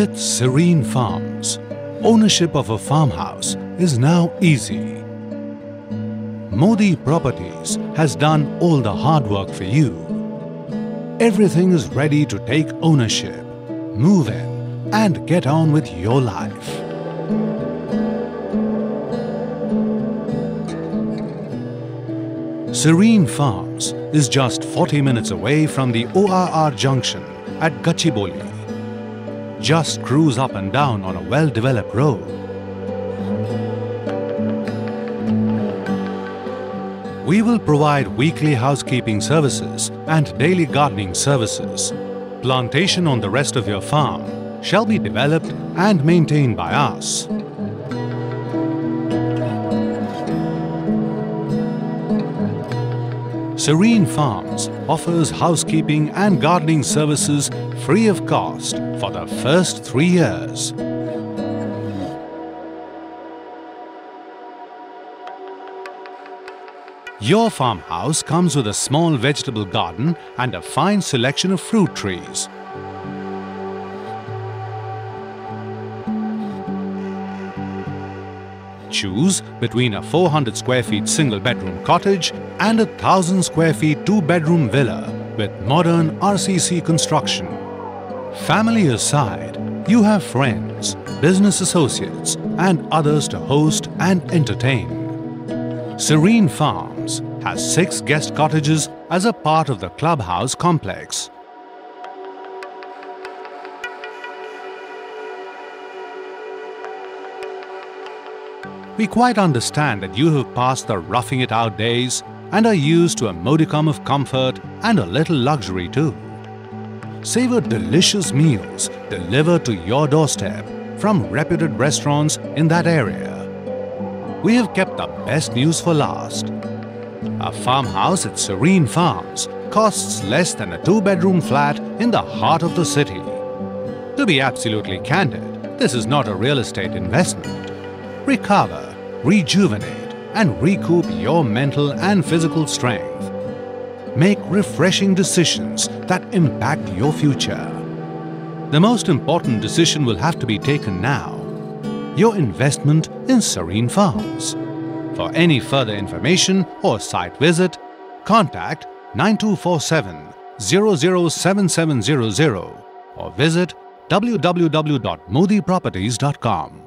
With Serene Farms, ownership of a farmhouse is now easy. Modi Properties has done all the hard work for you. Everything is ready to take ownership, move in, and get on with your life. Serene Farms is just 40 minutes away from the ORR Junction at Gachibowli. Just cruise up and down on a well-developed road. We will provide weekly housekeeping services and daily gardening services. Plantation on the rest of your farm shall be developed and maintained by us. Serene Farms offers housekeeping and gardening services free of cost for the first 3 years. Your farmhouse comes with a small vegetable garden and a fine selection of fruit trees. Choose between a 400 square feet single bedroom cottage and a 1000 square feet 2-bedroom villa with modern RCC construction. Family aside, you have friends, business associates and others to host and entertain. Serene Farms has 6 guest cottages as a part of the clubhouse complex. We quite understand that you have passed the roughing it out days and are used to a modicum of comfort and a little luxury too. Savor delicious meals delivered to your doorstep from reputed restaurants in that area. We have kept the best news for last. A farmhouse at Serene Farms costs less than a 2-bedroom flat in the heart of the city. To be absolutely candid, this is not a real estate investment. Recover, rejuvenate and recoup your mental and physical strength. Make refreshing decisions that impact your future. The most important decision will have to be taken now. Your investment in Serene Farms. For any further information or site visit, contact 9247 007700 or visit www.modiproperties.com.